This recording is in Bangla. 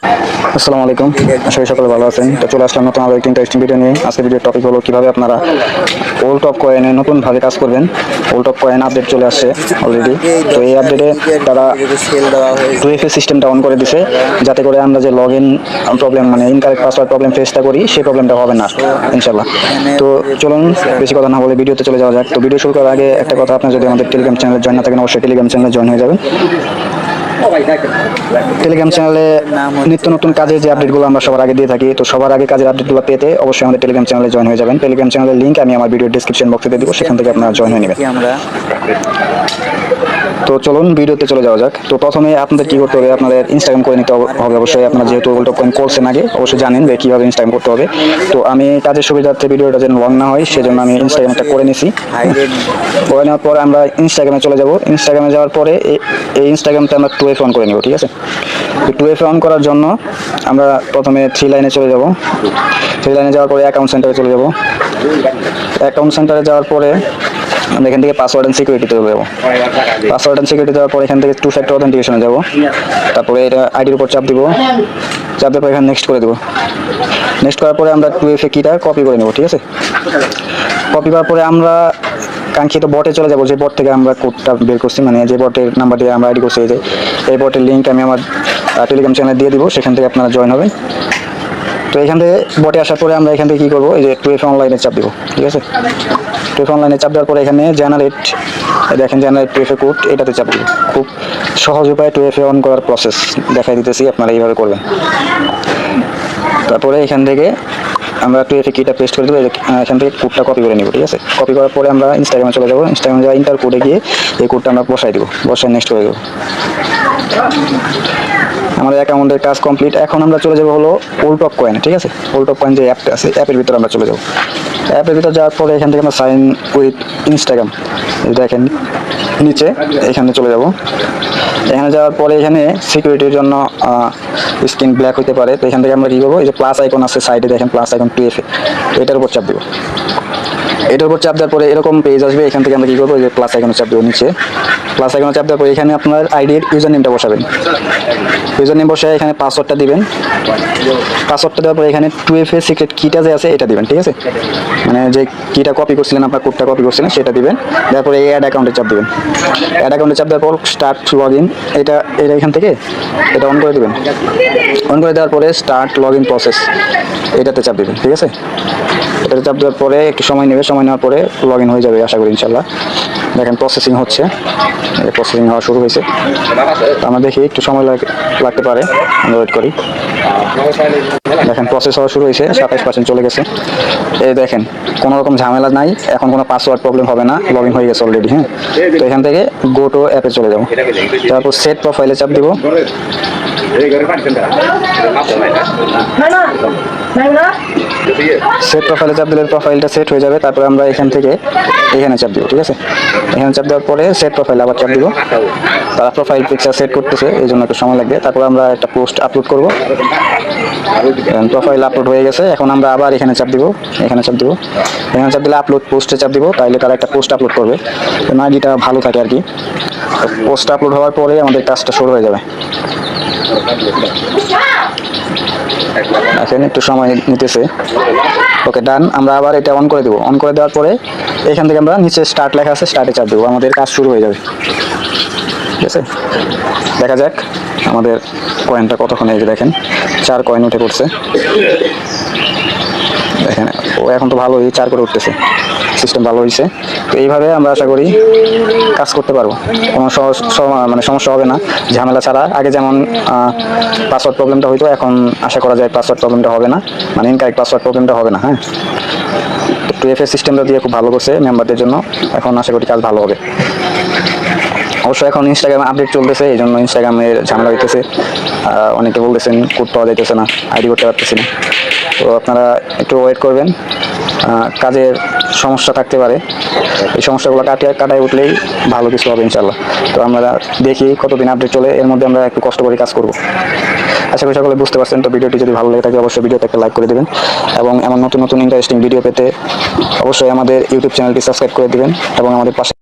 আসসালামু আলাইকুম, আশা করি সকলে ভালো আছেন। তো চলে আসলাম নতুন আরো একটি ইন্টারেস্টিং ভিডিও নিয়ে। আজকের ভিডিওর টপিক হলো কিভাবে আপনারা ওল্ড টপ কয়েনে নতুনভাবে কাজ করবেন। ওল্ড টপ কয়েন আপডেট চলে আসছে অলরেডি। তো এই আপডেটে তারা 2FA সিস্টেমটা অন করে দিছে, যাতে করে আমরা যে লগ ইন প্রবলেম মানে ইনকারেক্ট পাসওয়ার্ড প্রবলেম ফেসটা করি, সেই প্রবলেমটা হবে না ইনশাল্লাহ। তো চলুন বেশি কথা না বলে ভিডিওতে চলে যাওয়া যাক। তো ভিডিও শুরু করার আগে একটা কথা, আপনার যদি আমাদের টেলিগ্রাম চ্যানেলে জয়েন না থাকেন, অবশ্যই টেলিগ্রাম চ্যানেলে জয়েন হয়ে যাবেন। টেলিগ্রাম চ্যানেলে নিত্য নতুন কাজের যে আপডেটগুলো আমরা সবার আগে দিয়ে থাকি, তো সবার আগে কাজের আপডেটগুলো পেতে অবশ্যই আমাদের টেলিগ্রাম চ্যানেলে জয়েন হয়ে যাবেন। টেলিগ্রাম চ্যানেলের লিঙ্ক আমি আমার ভিডিও ডিসক্রিপশন বক্সে দিয়ে দিব, সেখান থেকে আপনারা জয়েন হয়ে নেবেন। তো চলুন ভিডিওতে চলে যাওয়া যাক। তো প্রথমে আপনাদের কি করতে হবে, আপনাদের ইনস্টাগ্রাম করে নিতে হবে অবশ্যই। আপনারা যেহেতু ওল্ড টপ কয়েন করছেন আগে, অবশ্যই জানেন যে কীভাবে ইনস্টাগ্রাম করতে হবে। তো আমি কাজের সুবিধার্থে ভিডিওটা যেন লং না হয়, সেজন্য আমি ইনস্টাগ্রামটা করে নিছি। করে নেওয়ার পরে আমরা ইনস্টাগ্রামে চলে যাব। ইনস্টাগ্রামে যাওয়ার পরে এই ইনস্টাগ্রামটা আমরা 2FA অন করে নেব, ঠিক আছে। তো 2FA অন করার জন্য আমরা প্রথমে 3 লাইনে চলে যাব। 3 লাইনে যাওয়ার পরে অ্যাকাউন্ট সেন্টারে চলে যাব। অ্যাকাউন্ট সেন্টারে যাওয়ার পরে আমরা এখান থেকে পাসওয়ার্ড অ্যান্ড সিকিউরিটিতে যাবো। পাসওয়ার্ড অ্যান্ড সিকিউরিটি দেওয়ার পর এখান থেকে 2 ফ্যাক্টর অথেন্টিকেশনে যাবো। তারপরে এটা আইডির উপর চাপ দিব, চাপ দেওয়ার পর এখানে নেক্সট করে দেবো। নেক্সট করার পরে আমরা 2FA কিটা কপি করে নেব, ঠিক আছে। কপি করার পরে আমরা কাঙ্ক্ষিত বটে চলে যাব, যে বট থেকে আমরা কোডটা বের করছি, মানে যে বটের নাম্বার দিয়ে আমরা আইডি করছি। এই বটের লিঙ্ক আমি আমার টেলিগ্রাম চ্যানেলে দিয়ে দিব, সেখান থেকে আপনারা জয়েন হবেন। তো এখান থেকে বটে আসার পরে আমরা এখান থেকে কী করবো, এই যে 2FA অনলাইনে চাপ দিব, ঠিক আছে। 2FA অনলাইনে চাপ দেওয়ার পরে এখানে জেনারেট, দেখেন জেনারেট 2FA কোড, এটাতে চাপ দিব। খুব সহজ উপায়ে 2FA অন করার প্রসেস দেখাই দিতেছি, আপনারা এইভাবে করবেন। তারপরে এখান থেকে আমরা 2FA কিটা পেস্ট করে দেবো, এখান থেকে কোডটা কপি করে নিব, ঠিক আছে। কপি করার পরে আমরা ইনস্টাগ্রামে চলে যাবো। ইনস্টাগ্রামে যাওয়া ইন্টার কোডে গিয়ে এই কোডটা আমরা বসাই দেবো, বসায় নেক্সট করে দেবো। আমাদের অ্যাকাউন্টের কাজ কমপ্লিট। এখন আমরা চলে যাবো হলো ওল্ড টপ কয়েন, ঠিক আছে। ওল্ড টপ কয়েন যে অ্যাপটা আছে, অ্যাপের ভিতরে আমরা চলে যাবো। অ্যাপের ভিতরে যাওয়ার পরে এখান থেকে আমরা সাইন উইথ ইনস্টাগ্রাম, দেখেন নিচে এখানে চলে যাব। এখানে যাওয়ার পরে এখানে সিকিউরিটির জন্য স্ক্রিন ব্ল্যাক হতে পারে। তো এখান থেকে আমরা কী করবো, এই যে প্লাস আইকন আছে সাইডে, দেখেন প্লাস আইকন 2FA, এটার উপর চাপ দেবো। এটার উপর চাপ দেওয়ার পরে এরকম পেজ আসবে। এখান থেকে আমরা কী করবো, এই যে প্লাস আইকনে চাপ দেবো নিচে। প্লাস আইকনে চাপ দেওয়ার পরে এখানে আপনার আইডির ইউজার নেমটা বসাবেন। ইউজার নেম বসে এখানে পাসওয়ার্ডটা দিবেন। পাসওয়ার্ডটা দেওয়ার পরে এখানে 2FA সিক্রেট কিটা যে আছে এটা দিবেন, ঠিক আছে। মানে যে কিটা কপি করছিলেন, আপনার কোডটা কপি করছিলেন, সেটা দিবেন। তারপরে এই অ্যাড অ্যাকাউন্টে চাপ দিবেন। অ্যাড অ্যাকাউন্টে চাপ দেওয়ার পর স্টার্ট লগ ইন, এটা এখান থেকে এটা অন করে দেবেন। অন করে দেওয়ার পরে স্টার্ট লগ ইন প্রসেস, এটাতে চাপ দিবেন, ঠিক আছে। এটাতে চাপ দেওয়ার পরে একটু সময় নেবে, সময় নেওয়ার পরে লগ ইন হয়ে যাবে আশা করি ইনশাল্লাহ। দেখেন প্রসেসিং হচ্ছে, প্রসেসিং হওয়া শুরু হয়েছে। তো আমরা দেখি একটু সময় লাগতে পারে, আমরা ওয়েট করি। দেখেন প্রসেস হওয়া শুরু হয়েছে, 27% চলে গেছে। এই দেখেন কোনো রকম ঝামেলা নাই, এখন কোনো পাসওয়ার্ড প্রবলেম হবে না, লগ ইন হয়ে গেছে অলরেডি। হ্যাঁ, তো এখান থেকে গো টু অ্যাপে চলে যাবো। তারপর সেট প্রোফাইলে চাপ দিব। সেট প্রোফাইলে চাপ দিলে প্রোফাইলটা সেট হয়ে যাবে। তারপরে আমরা এখান থেকে এখানে চাপ দিব, ঠিক আছে। এখানে চাপ দেওয়ার পরে সেট প্রোফাইল আবার চাপ দিব। তারা প্রোফাইল পিকচার সেট করতেছে, এই জন্য একটু সময় লাগবে। তারপর আমরা একটা পোস্ট আপলোড করব। প্রোফাইল আপলোড হয়ে গেছে। এখন আমরা আবার এখানে চাপ দিব, এখানে চাপ দিব। এখানে চাপ দিলে আপলোড পোস্টে চাপ দিব, তাইলে তারা একটা পোস্ট আপলোড করবে, আইডিটা ভালো থাকে আর কি। পোস্ট আপলোড হওয়ার পরে আমাদের কাজটা শুরু হয়ে যাবে। এখন একটু সময় নিতেছে। ওকে ডান, আমরা আবার এটা অন করে দেবো। অন করে দেওয়ার পরে এখান থেকে আমরা নিচে স্টার্ট লেখা আছে, স্টার্টে চাপ দেবো, আমাদের কাজ শুরু হয়ে যাবে, ঠিক আছে। দেখা যাক আমাদের কয়েনটা কতক্ষণ, এই যে দেখেন 4 কয়েন উঠে পড়ছে। দেখেন ও এখন তো ভালোই 4 করে উঠতেছে, সিস্টেম ভালো হয়েছে। তো এইভাবে আমরা আশা করি কাজ করতে পারবো, কোনো সমস্যা হবে না, ঝামেলা ছাড়া। আগে যেমন পাসওয়ার্ড প্রবলেমটা হইতো, এখন আশা করা যায় পাসওয়ার্ড প্রবলেমটা হবে না, মানে ইনকারেক্ট পাসওয়ার্ড প্রবলেমটা হবে না। হ্যাঁ, 2FA সিস্টেমটা দিয়ে খুব ভালো করছে মেম্বারদের জন্য, এখন আশা করি কাজ ভালো হবে। অবশ্যই এখন ইনস্টাগ্রামে আপডেট চলতেছে, এই জন্য ইনস্টাগ্রামের ঝামেলা হইতেছে। অনেকে বলতেছেন কোড পাওয়া যাইতেছে না, আইডি করতে পারতেছি না। তো আপনারা একটু ওয়েট করবেন, কাজের সমস্যা থাকতে পারে, এই সমস্যাগুলো কাটায় উঠলেই ভালো কিছু হবে ইনশাল্লাহ। তো আমরা দেখি কতদিন আপডেট চলে, এর মধ্যে আমরা একটু কষ্ট করে কাজ করব। আশা করি সকলে বুঝতে পারছেন। তো ভিডিওটি যদি ভালো লেগে থাকে অবশ্যই ভিডিওতে একটা লাইক করে দেবেন, এবং এমন নতুন নতুন ইন্টারেস্টিং ভিডিও পেতে অবশ্যই আমাদের ইউটিউব চ্যানেলটি সাবস্ক্রাইব করে দেবেন এবং আমাদের পাশে